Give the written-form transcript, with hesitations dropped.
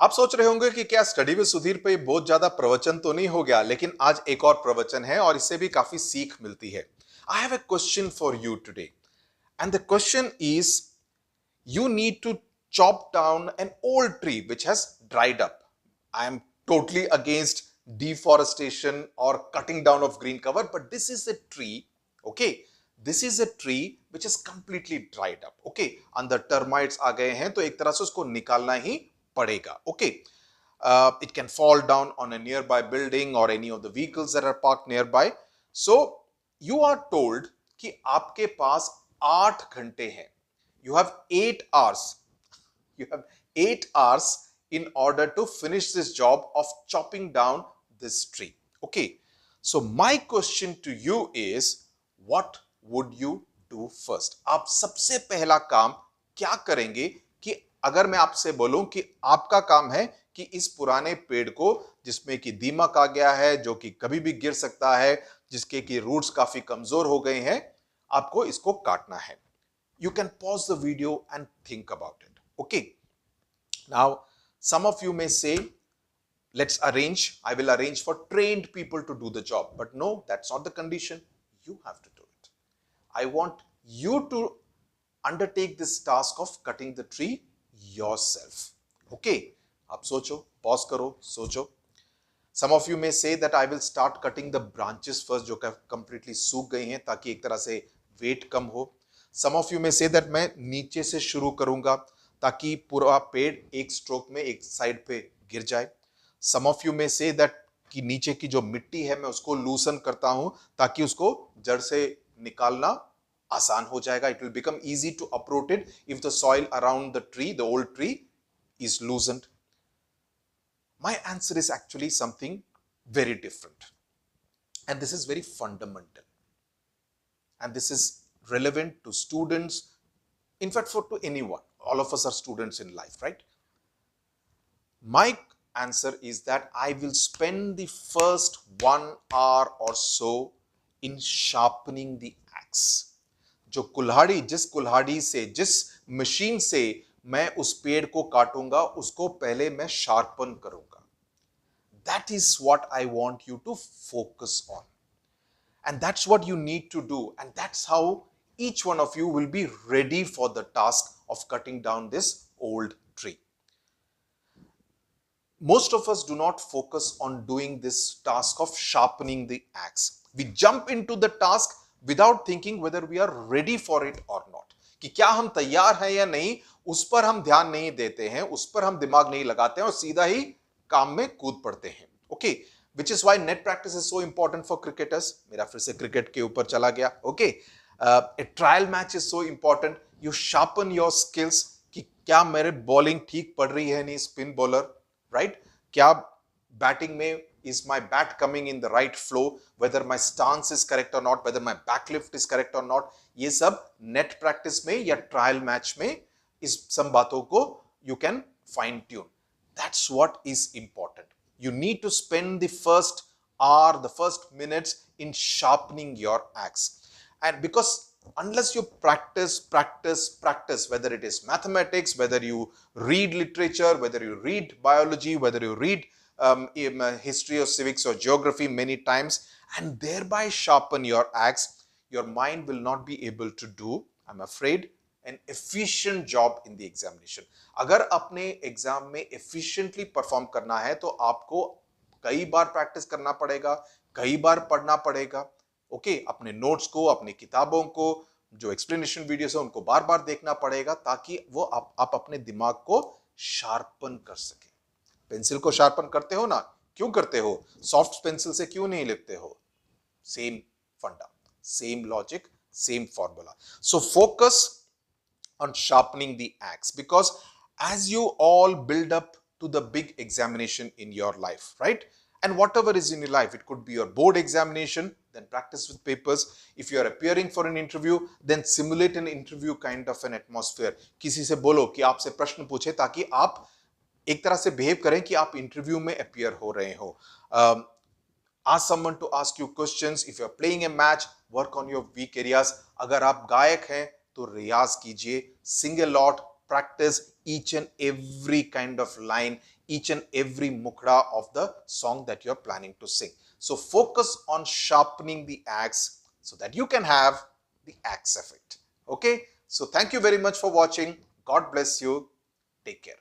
आप सोच रहे होंगे कि क्या स्टडी विद सुधीर पे बहुत ज्यादा प्रवचन तो नहीं हो गया, लेकिन आज एक और प्रवचन है और इससे भी काफी सीख मिलती है। I have a question for you today and the question is you need to chop down an old tree which has dried up. I am totally against deforestation or cutting down of green cover, but this is a tree, okay? This is a tree which is completely dried up, okay? अंदर termites आ गए हैं तो एक तरह से उसको निकालना ही पड़ेगा, okay? It can fall down on a nearby building or any of the vehicles that are parked nearby. So you are told कि आपके पास 8 घंटे हैं. You have 8 hours. You have 8 hours in order to finish this job of chopping down this tree. Okay. So my question to you is, what would you do first? आप सबसे पहला काम क्या करेंगे कि अगर मैं आपसे बोलूं कि आपका काम है कि इस पुराने पेड़ को, जिसमें कि दीमक आ गया है, जो कि कभी भी गिर सकता है, जिसके कि रूट्स काफी कमजोर हो गए हैं, आपको इसको काटना है. You can pause the video and think about it. Okay. Now, some of you may say, I will arrange for trained people to do the job. But no, that's not the condition. You have to do it. I want you to undertake this task of cutting the tree yourself. Okay. आप सोचो, pause करो, सोचो. Some of you may say that I will start cutting the branches first, जो completely सूख गई हैं, ताकि एक तरह से weight कम हो. Some of you may say that मैं नीचे से शुरू करूंगा ताकि पूरा पेड़ एक स्ट्रोक में एक साइड पे गिर जाए. Some of you may say that कि नीचे की जो मिट्टी है मैं उसको लूसन करता हूं ताकि उसको जड़ से निकालना आसान हो जाएगा. It will become easy to uproot it if the soil around the tree, the old tree, is loosened. My answer is actually something very different. And this is very fundamental. And this is relevant to students, in fact to anyone. All of us are students in life, right? My answer is that I will spend the first 1 hour or so in sharpening the axe. जो कुल्हाड़ी, जिस कुल्हाड़ी से, जिस machine से मैं उस पेड़ को काटूंगा, उसको पहले मैं शार्पन करूंगा. That is what I want you to focus on. And that's what you need to do. And that's how each one of you will be ready for the task of cutting down this old tree. Most of us do not focus on doing this task of sharpening the axe. We jump into the task without thinking whether we are ready for it or not. कि क्या हम तैयार हैं या नहीं, उस पर हम ध्यान नहीं देते हैं, उस पर हम दिमाग नहीं लगाते हैं और सीधा ही काम में कूद पड़ते हैं. Okay. Which is why net practice is so important for cricketers. मेरा फिर से क्रिकेट के ऊपर चला गया. Okay. A trial match is so important. You sharpen your skills कि क्या मेरे बॉलिंग ठीक पड़ रही है नहीं, स्पिन बॉलर, राइट? क्या बैटिंग में is my bat coming in the right flow, whether my stance is correct or not, whether my backlift is correct or not. ये सब नेट प्रैक्टिस में या ट्रायल मैच में इस सब बातों को you can fine tune. That's what is important. You need to spend the first hour, the first minutes in sharpening your axe. And because unless you practice, whether it is mathematics, whether you read literature, whether you read biology, whether you read history or civics or geography many times, and thereby sharpen your axe, your mind will not be able to do, I'm afraid, an efficient job in the examination. अगर अपने exam में efficiently perform करना है तो आपको कई बार practice करना पड़ेगा, कई बार पढ़ना पड़ेगा. ओके, अपने नोट्स को, अपनी किताबों को, जो एक्सप्लेनेशन वीडियोस है उनको बार बार देखना पड़ेगा ताकि वो आप अपने दिमाग को शार्पन कर सके. पेंसिल को शार्पन करते हो ना, क्यों करते हो? सॉफ्ट पेंसिल से क्यों नहीं लिखते हो? सेम फंडा, same logic, same formula. So focus on sharpening the axe, because as you all build up to the big examination in your life, right? And whatever is in your life, it could be your board examination, then practice with papers. If you are appearing for an interview, then simulate an interview kind of an atmosphere. किसी से बोलो कि आपसे प्रश्न पूछे ताकि आप एक तरह से behave करें कि आप इंटरव्यू में appear हो रहे हो. Ask someone to ask you questions. If you are playing a match, work on your weak areas. अगर आप गायक हैं तो रियाज कीजिए, sing a lot, practice, each and every kind of line, each and every mukda of the song that you're planning to sing. So focus on sharpening the axe so that you can have the axe effect. Okay, so thank you very much for watching. God bless you. Take care.